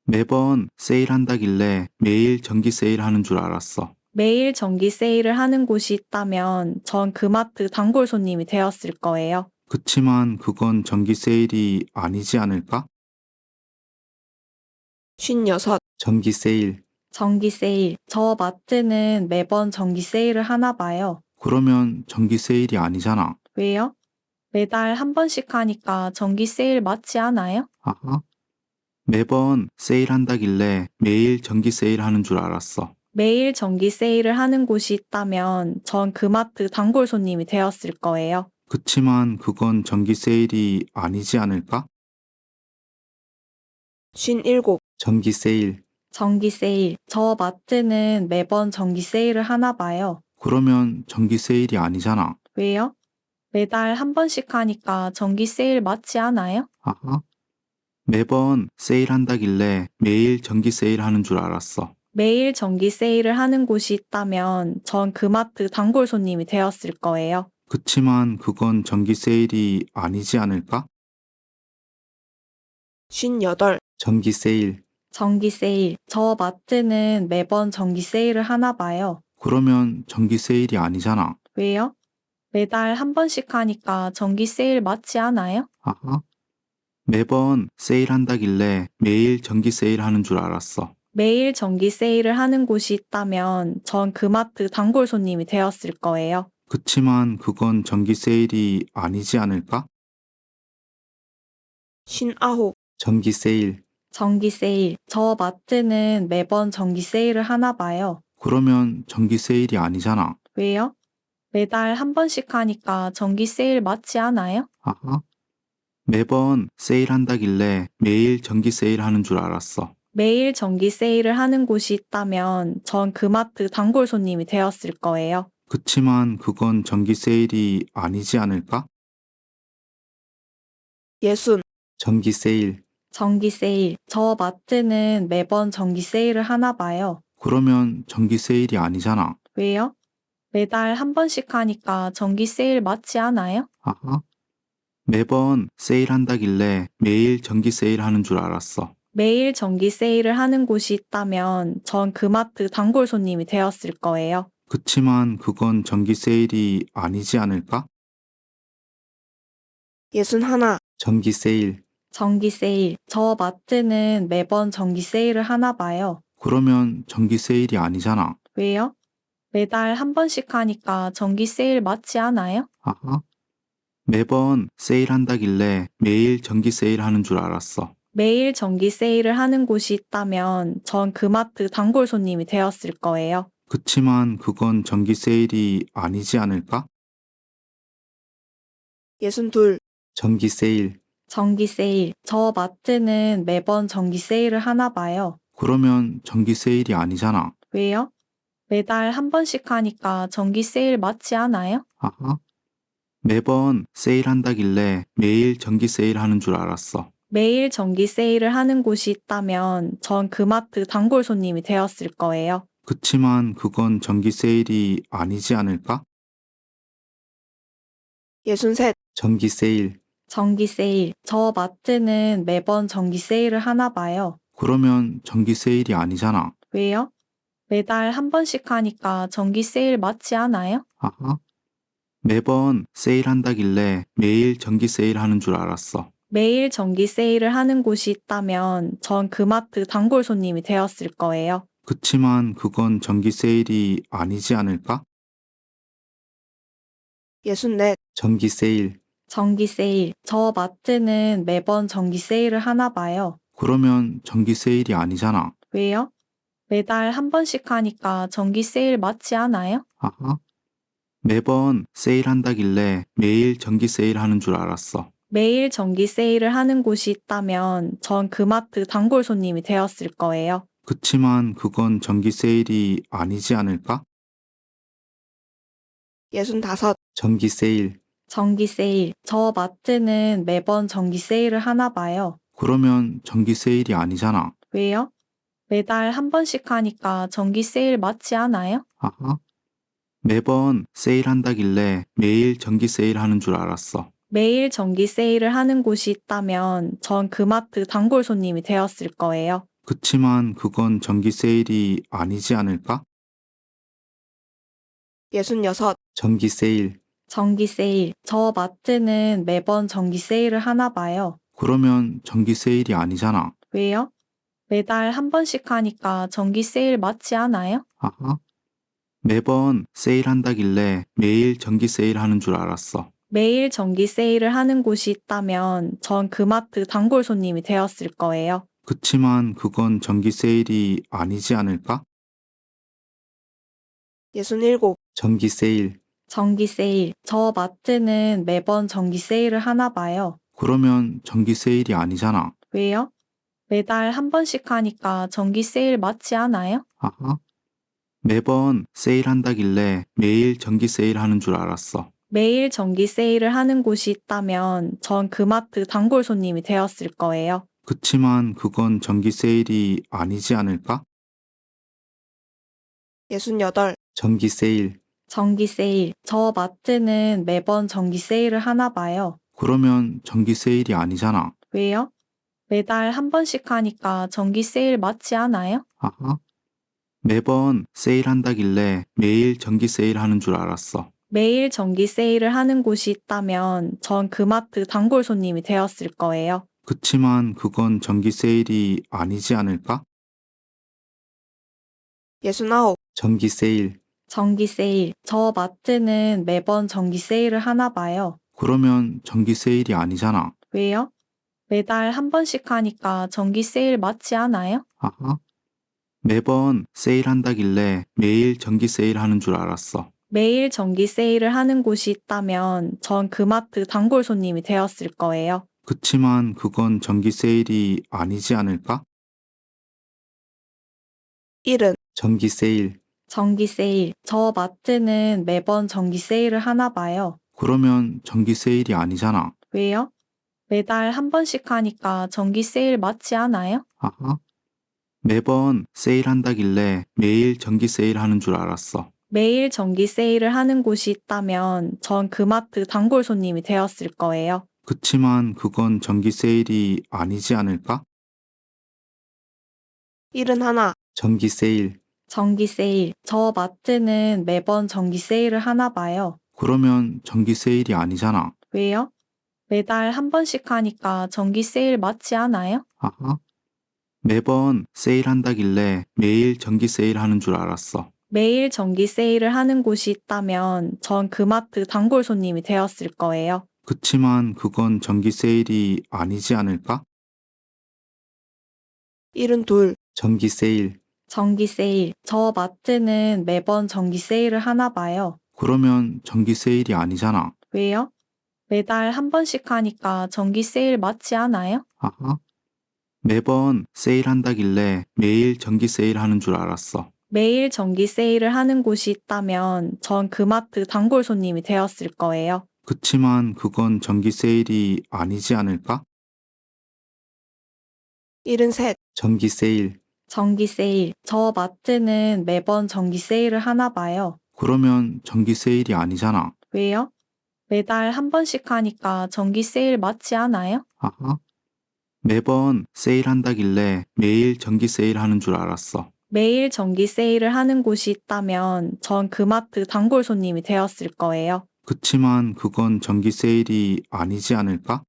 매번 세일한다길래 매일 정기 세일하는 줄 알았어. 매일 정기 세일을 하는 곳이 있다면 전 그 마트 단골 손님이 되었을 거예요. 그치만 그건 정기 세일이 아니지 않을까? 쉰여섯, 정기 세일. 정기 세일. 저 마트는 매번 정기 세일을 하나 봐요. 그러면 정기 세일이 아니잖아. 왜요? 매달 한 번씩 하니까 정기 세일 맞지 않아요? 아하. 매번 세일한다길래 매일 정기 세일하는 줄 알았어. 매일 정기 세일을 하는 곳이 있다면 전 그 마트 단골 손님이 되었을 거예요. 그치만 그건 정기 세일이 아니지 않을까? 쉰일곱, 정기 세일. 정기 세일. 저 마트는 매번 정기 세일을 하나 봐요. 그러면 정기 세일이 아니잖아. 왜요? 매달 한 번씩 하니까 정기 세일 맞지 않아요? 아하. 매번 세일한다길래 매일 정기 세일하는 줄 알았어. 매일 정기 세일을 하는 곳이 있다면 전 그 마트 단골 손님이 되었을 거예요. 그치만 그건 정기 세일이 아니지 않을까? 쉰여덟, 정기 세일. 정기 세일. 저 마트는 매번 정기 세일을 하나 봐요. 그러면 정기 세일이 아니잖아. 왜요? 매달 한 번씩 하니까 정기 세일 맞지 않아요? 아하. 매번 세일한다길래 매일 정기 세일하는 줄 알았어. 매일 정기 세일을 하는 곳이 있다면 전 그 마트 단골 손님이 되었을 거예요. 그치만 그건 정기 세일이 아니지 않을까? 쉰아홉, 정기 세일. 정기 세일. 저 마트는 매번 정기 세일을 하나 봐요. 그러면 정기 세일이 아니잖아. 왜요? 매달 한 번씩 하니까 정기 세일 맞지 않아요? 아하. 매번 세일한다길래 매일 정기 세일하는 줄 알았어. 매일 정기 세일을 하는 곳이 있다면 전 그 마트 단골 손님이 되었을 거예요. 그치만 그건 정기 세일이 아니지 않을까? 예순, 정기 세일. 정기 세일. 저 마트는 매번 정기 세일을 하나 봐요. 그러면 정기 세일이 아니잖아. 왜요? 매달 한 번씩 하니까 정기 세일 맞지 않아요? 아하. 매번 세일한다길래 매일 정기 세일하는 줄 알았어. 매일 정기 세일을 하는 곳이 있다면 전 그 마트 단골 손님이 되었을 거예요. 그치만 그건 정기 세일이 아니지 않을까? 예순하나, 정기 세일. 정기 세일. 저 마트는 매번 정기 세일을 하나 봐요. 그러면 정기 세일이 아니잖아. 왜요? 매달 한 번씩 하니까 정기 세일 맞지 않아요? 아하. 매번 세일한다길래 매일 정기 세일하는 줄 알았어. 매일 정기 세일을 하는 곳이 있다면 전 그 마트 단골 손님이 되었을 거예요. 그치만 그건 정기 세일이 아니지 않을까? 예순둘, 정기 세일. 정기 세일. 저 마트는 매번 정기 세일을 하나 봐요. 그러면 정기 세일이 아니잖아. 왜요? 매달 한 번씩 하니까 정기 세일 맞지 않아요? 아하. 매번 세일한다길래 매일 정기 세일하는 줄 알았어. 매일 정기 세일을 하는 곳이 있다면 전 그 마트 단골 손님이 되었을 거예요. 그치만 그건 정기 세일이 아니지 않을까? 63. 정기 세일. 정기 세일. 저 마트는 매번 정기 세일을 하나 봐요. 그러면 정기 세일이 아니잖아. 왜요? 매달 한 번씩 하니까 정기 세일 맞지 않아요? 아하. 매번 세일한다길래 매일 정기 세일하는 줄 알았어. 매일 정기 세일을 하는 곳이 있다면 전 그 마트 단골 손님이 되었을 거예요. 그치만 그건 정기 세일이 아니지 않을까? 64. 정기 세일. 정기 세일. 저 마트는 매번 정기 세일을 하나 봐요. 그러면 정기 세일이 아니잖아. 왜요? 매달 한 번씩 하니까 정기 세일 맞지 않아요? 아하. 매번 세일한다길래 매일 정기 세일하는 줄 알았어. 매일 정기 세일을 하는 곳이 있다면 전 그 마트 단골 손님이 되었을 거예요. 그치만 그건 정기 세일이 아니지 않을까? 65. 정기 세일. 정기 세일. 저 마트는 매번 정기 세일을 하나 봐요. 그러면 정기 세일이 아니잖아. 왜요? 매달 한 번씩 하니까 정기 세일 맞지 않아요? 아하. 매번 세일한다길래 매일 정기 세일하는 줄 알았어. 매일 정기 세일을 하는 곳이 있다면 전 그 마트 단골 손님이 되었을 거예요. 그치만 그건 정기 세일이 아니지 않을까? 66. 정기 세일. 정기 세일. 저 마트는 매번 정기 세일을 하나 봐요. 그러면 정기 세일이 아니잖아. 왜요? 매달 한 번씩 하니까 정기 세일 맞지 않아요? 아하. 매번 세일한다길래 매일 정기 세일하는 줄 알았어. 매일 정기 세일을 하는 곳이 있다면 전 그 마트 단골 손님이 되었을 거예요. 그치만 그건 정기 세일이 아니지 않을까? 67. 정기 세일. 정기 세일. 저 마트는 매번 정기 세일을 하나 봐요. 그러면 정기 세일이 아니잖아. 왜요? 매달 한 번씩 하니까 정기 세일 맞지 않아요? 아하. 매번 세일한다길래 매일 정기 세일하는 줄 알았어. 매일 정기 세일을 하는 곳이 있다면 전 그 마트 단골 손님이 되었을 거예요. 그치만 그건 정기 세일이 아니지 않을까? 68. 정기 세일. 정기 세일. 저 마트는 매번 정기 세일을 하나 봐요. 그러면 정기 세일이 아니잖아. 왜요? 매달 한 번씩 하니까 정기 세일 맞지 않아요? 아하. 매번 세일한다길래 매일 정기 세일하는 줄 알았어. 매일 정기 세일을 하는 곳이 있다면 전 그 마트 단골 손님이 되었을 거예요. 그치만 그건 정기 세일이 아니지 않을까? 69. 정기 세일. 정기 세일. 저 마트는 매번 정기 세일을 하나 봐요. 그러면 정기 세일이 아니잖아. 왜요? 매달 한 번씩 하니까 정기 세일 맞지 않아요? 아하. 매번 세일한다길래 매일 정기 세일하는 줄 알았어. 매일 정기 세일을 하는 곳이 있다면 전 그 마트 단골 손님이 되었을 거예요. 그치만 그건 정기 세일이 아니지 않을까? 70. 정기 세일. 정기 세일. 저 마트는 매번 정기 세일을 하나 봐요. 그러면 정기 세일이 아니잖아. 왜요? 매달 한 번씩 하니까 정기 세일 맞지 않아요? 아하. 매번 세일한다길래 매일 정기 세일하는 줄 알았어. 매일 정기 세일을 하는 곳이 있다면 전 그 마트 단골 손님이 되었을 거예요. 그치만 그건 정기 세일이 아니지 않을까? 71. 정기 세일. 정기 세일. 저 마트는 매번 정기 세일을 하나 봐요. 그러면 정기 세일이 아니잖아. 왜요? 매달 한 번씩 하니까 정기 세일 맞지 않아요? 아하. 매번 세일한다길래 매일 정기 세일하는 줄 알았어. 매일 정기 세일을 하는 곳이 있다면 전 그 마트 단골 손님이 되었을 거예요. 그치만 그건 정기 세일이 아니지 않을까? 72. 정기 세일. 정기 세일. 저 마트는 매번 정기 세일을 하나 봐요. 그러면 정기 세일이 아니잖아. 왜요? 매달 한 번씩 하니까 정기 세일 맞지 않아요? 아하. 매번 세일한다길래 매일 정기 세일하는 줄 알았어. 매일 정기 세일을 하는 곳이 있다면 전 그 마트 단골 손님이 되었을 거예요. 그치만 그건 정기 세일이 아니지 않을까? 73, 전기 세일. 전기 세일. 저 마트는 매번 전기 세일을 하나 봐요. 그러면 전기 세일이 아니잖아. 왜요? 매달 한 번씩 하니까 전기 세일 맞지 않아요? 아하. 매번 세일한다길래 매일 전기 세일하는 줄 알았어. 매일 전기 세일을 하는 곳이 있다면 전 그 마트 단골 손님이 되었을 거예요. 그치만 그건 전기 세일이 아니지 않을까?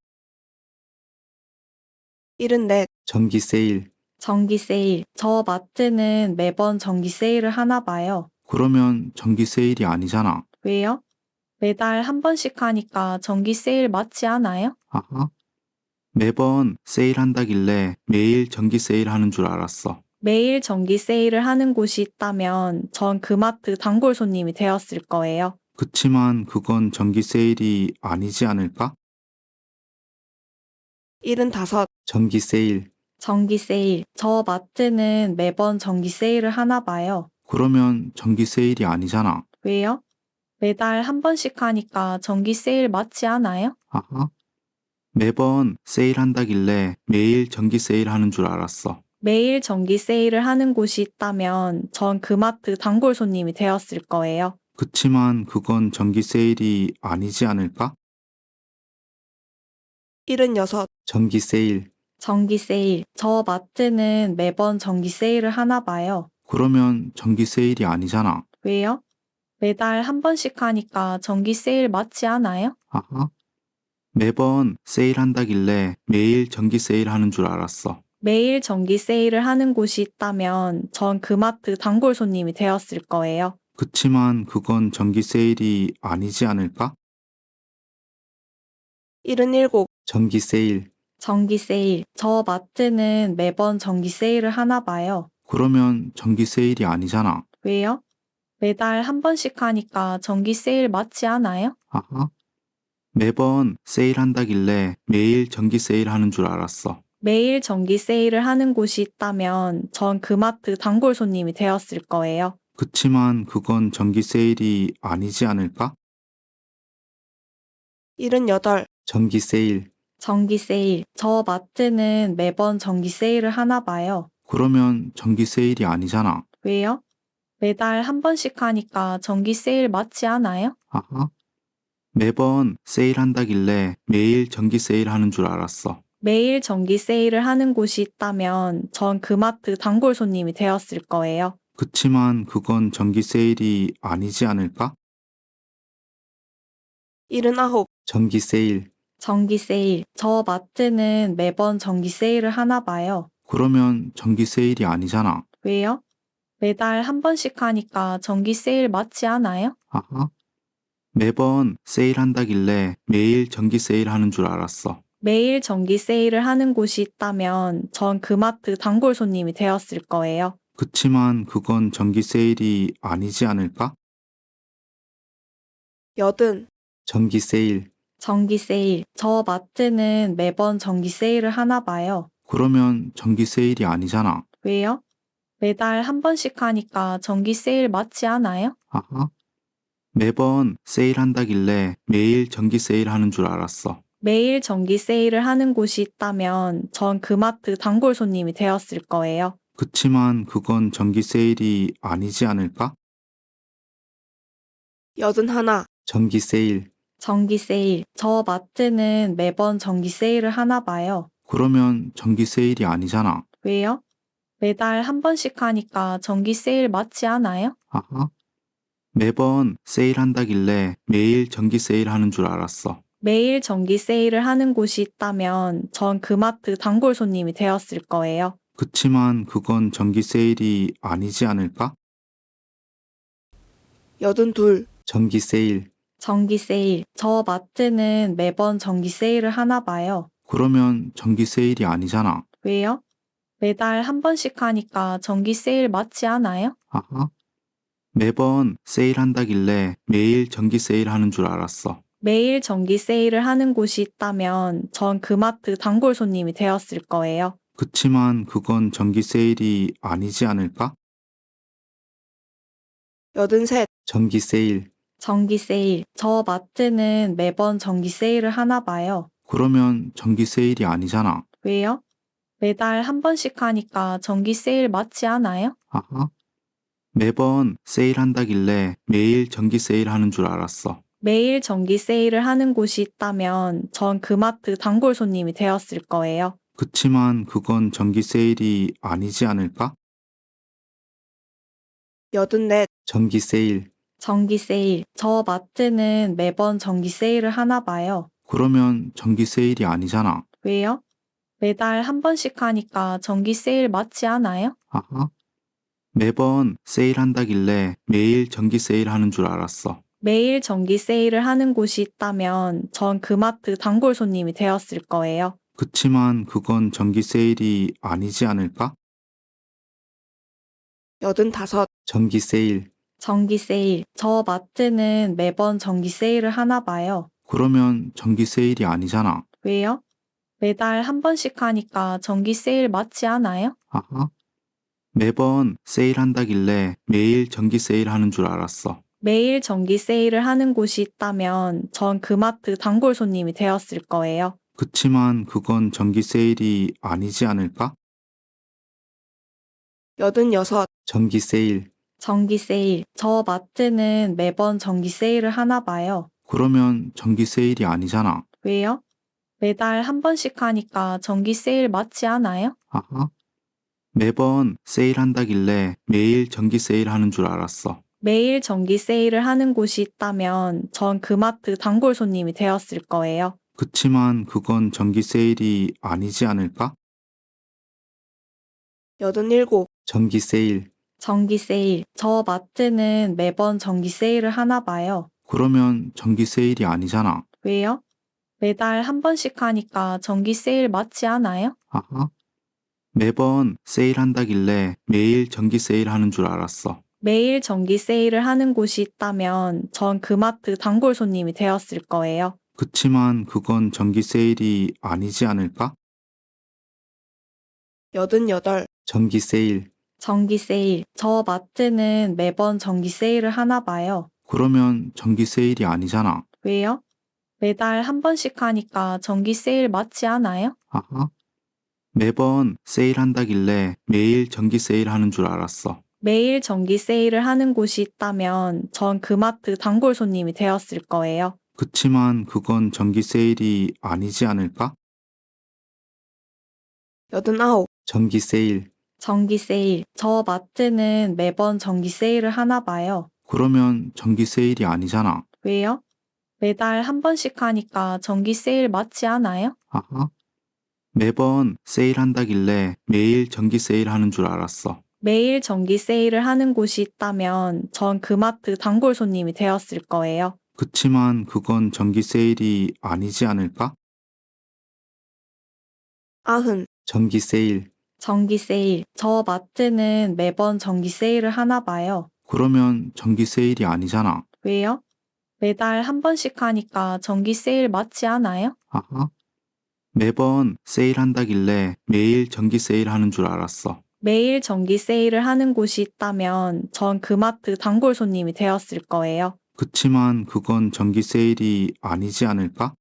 74, 전기 세일. 전기 세일. 저 마트는 매번 전기 세일을 하나 봐요. 그러면 전기 세일이 아니잖아. 왜요? 매달 한 번씩 하니까 전기 세일 맞지 않아요? 아하. 매번 세일한다길래 매일 전기 세일하는 줄 알았어. 매일 전기 세일을 하는 곳이 있다면 전 그 마트 단골 손님이 되었을 거예요. 그치만 그건 전기 세일이 아니지 않을까? 75, 전기 세일. 전기 세일. 저 마트는 매번 전기 세일을 하나 봐요. 그러면 전기 세일이 아니잖아. 왜요? 매달 한 번씩 하니까 전기 세일 맞지 않아요? 아하. 매번 세일한다길래 매일 전기 세일하는 줄 알았어. 매일 전기 세일을 하는 곳이 있다면 전 그 마트 단골 손님이 되었을 거예요. 그치만 그건 전기 세일이 아니지 않을까? 76, 전기 세일. 전기 세일. 저 마트는 매번 전기 세일을 하나 봐요. 그러면 전기 세일이 아니잖아. 왜요? 매달 한 번씩 하니까 전기 세일 맞지 않아요? 아하. 매번 세일한다길래 매일 전기 세일하는 줄 알았어. 매일 전기 세일을 하는 곳이 있다면 전 그 마트 단골 손님이 되었을 거예요. 그치만 그건 전기 세일이 아니지 않을까? 77, 전기 세일. 전기 세일. 저 마트는 매번 전기 세일을 하나 봐요. 그러면 전기 세일이 아니잖아. 왜요? 매달 한 번씩 하니까 전기 세일 맞지 않아요? 아하. 매번 세일한다길래 매일 전기 세일하는 줄 알았어. 매일 전기 세일을 하는 곳이 있다면 전 그 마트 단골 손님이 되었을 거예요. 그치만 그건 전기 세일이 아니지 않을까? 78, 전기 세일. 전기 세일. 저 마트는 매번 전기 세일을 하나 봐요. 그러면 전기 세일이 아니잖아. 왜요? 매달 한 번씩 하니까 전기 세일 맞지 않아요? 아하. 매번 세일한다길래 매일 전기 세일하는 줄 알았어. 매일 전기 세일을 하는 곳이 있다면 전 그 마트 단골 손님이 되었을 거예요. 그치만 그건 전기 세일이 아니지 않을까? 79, 전기 세일. 전기 세일. 저 마트는 매번 전기 세일을 하나 봐요. 그러면 전기 세일이 아니잖아. 왜요? 매달 한 번씩 하니까 전기 세일 맞지 않아요? 아하. 매번 세일한다길래 매일 전기 세일하는 줄 알았어. 매일 전기 세일을 하는 곳이 있다면 전 그 마트 단골 손님이 되었을 거예요. 그치만 그건 전기 세일이 아니지 않을까? 80, 전기 세일. 전기 세일. 저 마트는 매번 전기 세일을 하나 봐요. 그러면 전기 세일이 아니잖아. 왜요? 매달 한 번씩 하니까 전기 세일 맞지 않아요? 아하. 매번 세일한다길래 매일 전기 세일하는 줄 알았어. 매일 전기 세일을 하는 곳이 있다면 전 그 마트 단골 손님이 되었을 거예요. 그치만 그건 전기 세일이 아니지 않을까? 81, 전기 세일. 전기 세일. 저 마트는 매번 전기 세일을 하나 봐요. 그러면 전기 세일이 아니잖아. 왜요? 매달 한 번씩 하니까 전기 세일 맞지 않아요? 아하. 매번 세일한다길래 매일 전기 세일하는 줄 알았어. 매일 전기 세일을 하는 곳이 있다면 전 그 마트 단골 손님이 되었을 거예요. 그치만 그건 전기 세일이 아니지 않을까? 82, 전기 세일. 전기 세일. 저 마트는 매번 전기 세일을 하나 봐요. 그러면 전기 세일이 아니잖아. 왜요? 매달 한 번씩 하니까 전기 세일 맞지 않아요? 아하. 매번 세일한다길래 매일 전기 세일하는 줄 알았어. 매일 전기 세일을 하는 곳이 있다면 전 그 마트 단골 손님이 되었을 거예요. 그치만 그건 전기 세일이 아니지 않을까? 83, 전기 세일. 전기 세일. 저 마트는 매번 전기 세일을 하나 봐요. 그러면 전기 세일이 아니잖아. 왜요? 매달 한 번씩 하니까 정기 세일 맞지 않아요? 아하. 매번 세일한다길래 매일 정기 세일하는 줄 알았어. 매일 정기 세일을 하는 곳이 있다면 전 그 마트 단골 손님이 되었을 거예요. 그치만 그건 정기 세일이 아니지 않을까? 84. 정기 세일. 정기 세일. 저 마트는 매번 정기 세일을 하나 봐요. 그러면 정기 세일이 아니잖아. 왜요? 매달 한 번씩 하니까 정기 세일 맞지 않아요? 아하. 매번 세일한다길래 매일 정기 세일하는 줄 알았어. 매일 정기 세일을 하는 곳이 있다면 전 그 마트 단골 손님이 되었을 거예요. 그치만 그건 정기 세일이 아니지 않을까? 85. 정기 세일. 정기 세일. 저 마트는 매번 정기 세일을 하나 봐요. 그러면 정기 세일이 아니잖아. 왜요? 매달 한 번씩 하니까 정기 세일 맞지 않아요? 아하. 매번 세일한다길래 매일 정기 세일하는 줄 알았어. 매일 정기 세일을 하는 곳이 있다면 전 그 마트 단골 손님이 되었을 거예요. 그치만 그건 정기 세일이 아니지 않을까? 86. 정기 세일. 정기 세일. 저 마트는 매번 정기 세일을 하나 봐요. 그러면 정기 세일이 아니잖아. 왜요? 매달 한 번씩 하니까 정기 세일 맞지 않아요? 아하. 매번 세일한다길래 매일 정기 세일하는 줄 알았어. 매일 정기 세일을 하는 곳이 있다면 전 그 마트 단골 손님이 되었을 거예요. 그치만 그건 정기 세일이 아니지 않을까? 87. 정기 세일. 정기 세일. 저 마트는 매번 정기 세일을 하나 봐요. 그러면 정기 세일이 아니잖아. 왜요? 매달 한 번씩 하니까 정기 세일 맞지 않아요? 아하. 매번 세일한다길래 매일 정기 세일하는 줄 알았어. 매일 정기 세일을 하는 곳이 있다면 전 그 마트 단골 손님이 되었을 거예요. 그치만 그건 정기 세일이 아니지 않을까? 88. 정기 세일. 정기 세일. 저 마트는 매번 정기 세일을 하나 봐요. 그러면 정기 세일이 아니잖아. 왜요? 매달 한 번씩 하니까 정기 세일 맞지 않아요? 아하. 매번 세일한다길래 매일 정기 세일하는 줄 알았어. 매일 정기 세일을 하는 곳이 있다면 전 그 마트 단골 손님이 되었을 거예요. 그치만 그건 정기 세일이 아니지 않을까? 89. 정기 세일. 정기 세일. 저 마트는 매번 정기 세일을 하나 봐요. 그러면 정기 세일이 아니잖아. 왜요? 매달 한 번씩 하니까 정기 세일 맞지 않아요? 아하. 매번 세일한다길래 매일 정기 세일하는 줄 알았어. 매일 정기 세일을 하는 곳이 있다면 전 그 마트 단골 손님이 되었을 거예요. 그치만 그건 정기 세일이 아니지 않을까? 90. 정기 세일. 정기 세일. 저 마트는 매번 정기 세일을 하나 봐요. 그러면 정기 세일이 아니잖아. 왜요? 매달 한 번씩 하니까 정기 세일 맞지 않아요? 아하. 매번 세일한다길래 매일 정기 세일하는 줄 알았어. 매일 정기 세일을 하는 곳이 있다면 전 그 마트 단골 손님이 되었을 거예요. 그치만 그건 정기 세일이 아니지 않을까?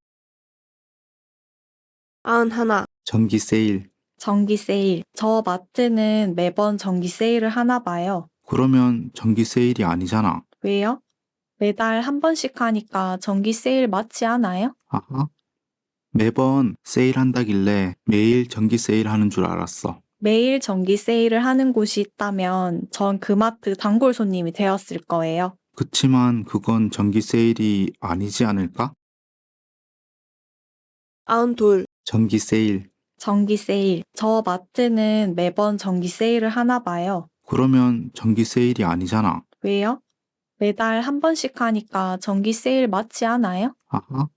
91. 정기 세일. 정기 세일. 저 마트는 매번 정기 세일을 하나 봐요. 그러면 정기 세일이 아니잖아. 왜요? 매달 한 번씩 하니까 정기 세일 맞지 않아요? 아하. 매번 세일한다길래 매일 정기 세일하는 줄 알았어. 매일 정기 세일을 하는 곳이 있다면 전 그 마트 단골 손님이 되었을 거예요. 그치만 그건 정기 세일이 아니지 않을까? 92. 정기 세일. 정기 세일. 저 마트는 매번 정기 세일을 하나 봐요. 그러면 정기 세일이 아니잖아. 왜요? 매달 한 번씩 하니까 정기 세일 맞지 않아요? 아하.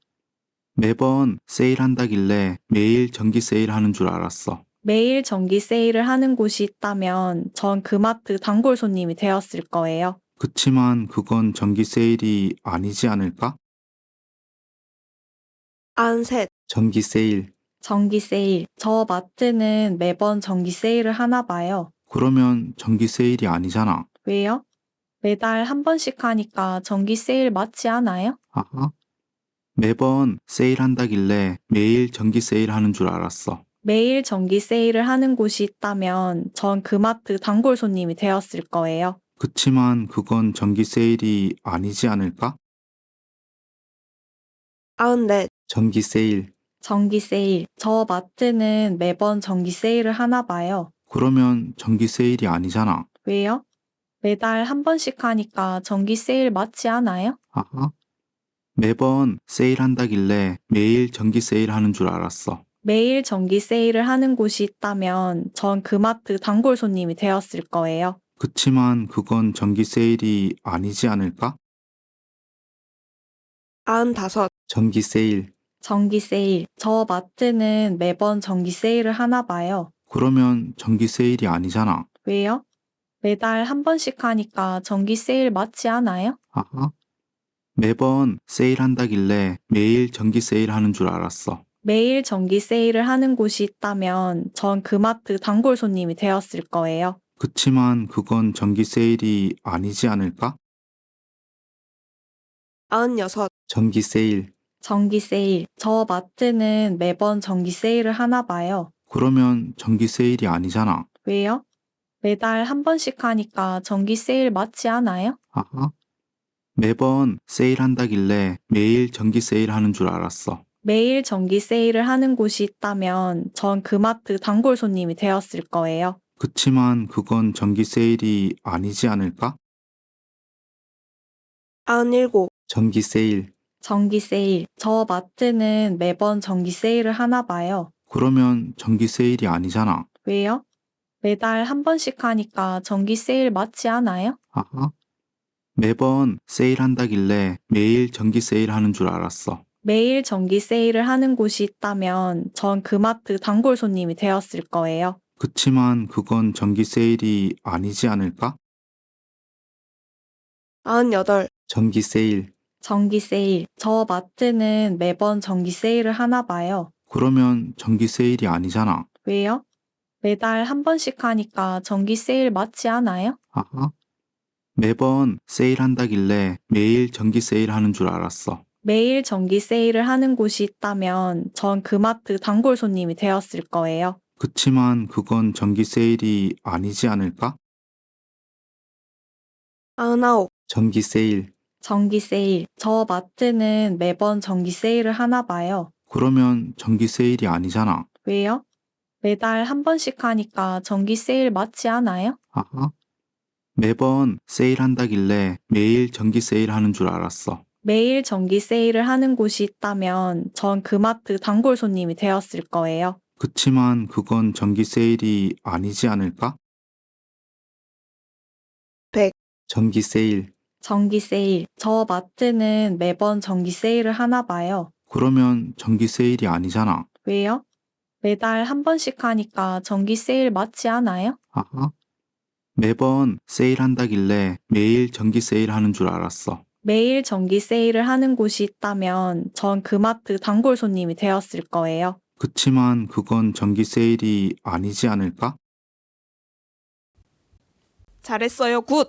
매번 세일한다길래 매일 정기 세일하는 줄 알았어. 매일 정기 세일을 하는 곳이 있다면 전 그 마트 단골 손님이 되었을 거예요. 그치만 그건 정기 세일이 아니지 않을까? 93. 정기 세일. 정기 세일. 저 마트는 매번 정기 세일을 하나 봐요. 그러면 정기 세일이 아니잖아. 왜요? 매달 한 번씩 하니까 정기 세일 맞지 않아요? 아하. 매번 세일한다길래 매일 정기 세일하는 줄 알았어. 매일 정기 세일을 하는 곳이 있다면 전 그 마트 단골 손님이 되었을 거예요. 그치만 그건 정기 세일이 아니지 않을까? 94. 정기 세일. 정기 세일. 저 마트는 매번 정기 세일을 하나 봐요. 그러면 정기 세일이 아니잖아. 왜요? 매달 한 번씩 하니까 정기 세일 맞지 않아요? 아하. 매번 세일한다길래 매일 정기 세일하는 줄 알았어. 매일 정기 세일을 하는 곳이 있다면 전 그 마트 단골 손님이 되었을 거예요. 그치만 그건 정기 세일이 아니지 않을까? 95. 정기 세일. 정기 세일. 저 마트는 매번 정기 세일을 하나 봐요. 그러면 정기 세일이 아니잖아. 왜요? 매달 한 번씩 하니까 정기 세일 맞지 않아요? 아하. 매번 세일한다길래 매일 정기 세일하는 줄 알았어. 매일 정기 세일을 하는 곳이 있다면 전 그 마트 단골 손님이 되었을 거예요. 그치만 그건 정기 세일이 아니지 않을까? 96. 정기 세일. 정기 세일. 저 마트는 매번 정기 세일을 하나 봐요. 그러면 정기 세일이 아니잖아. 왜요? 매달 한 번씩 하니까 정기 세일 맞지 않아요? 아하. 매번 세일한다길래 매일 정기 세일하는 줄 알았어. 매일 정기 세일을 하는 곳이 있다면 전 그 마트 단골 손님이 되었을 거예요. 그치만 그건 정기 세일이 아니지 않을까? 97. 정기 세일. 정기 세일. 저 마트는 매번 정기 세일을 하나 봐요. 그러면 정기 세일이 아니잖아. 왜요? 매달 한 번씩 하니까 정기 세일 맞지 않아요? 아하. 매번 세일한다길래 매일 정기 세일하는 줄 알았어. 매일 정기 세일을 하는 곳이 있다면 전 그 마트 단골 손님이 되었을 거예요. 그치만 그건 정기 세일이 아니지 않을까? 98. 정기 세일. 정기 세일. 저 마트는 매번 정기 세일을 하나 봐요. 그러면 정기 세일이 아니잖아. 왜요? 매달 한 번씩 하니까 정기 세일 맞지 않아요? 아하. 매번 세일한다길래 매일 정기 세일하는 줄 알았어. 매일 정기 세일을 하는 곳이 있다면 전 그 마트 단골 손님이 되었을 거예요. 그치만 그건 정기 세일이 아니지 않을까? 99. 정기 세일. 정기 세일. 저 마트는 매번 정기 세일을 하나 봐요. 그러면 정기 세일이 아니잖아. 왜요? 매달 한 번씩 하니까 정기 세일 맞지 않아요? 아하. 매번 세일한다길래 매일 정기 세일하는 줄 알았어. 매일 정기 세일을 하는 곳이 있다면 전 그 마트 단골 손님이 되었을 거예요. 그치만 그건 정기 세일이 아니지 않을까? 100. 정기 세일. 정기 세일. 저 마트는 매번 정기 세일을 하나 봐요. 그러면 정기 세일이 아니잖아. 왜요? 매달 한 번씩 하니까 정기 세일 맞지 않아요? 아하. 매번 세일한다길래 매일 정기 세일하는 줄 알았어. 매일 정기 세일을 하는 곳이 있다면 전 그 마트 단골 손님이 되었을 거예요. 그치만 그건 정기 세일이 아니지 않을까? 잘했어요. 굿.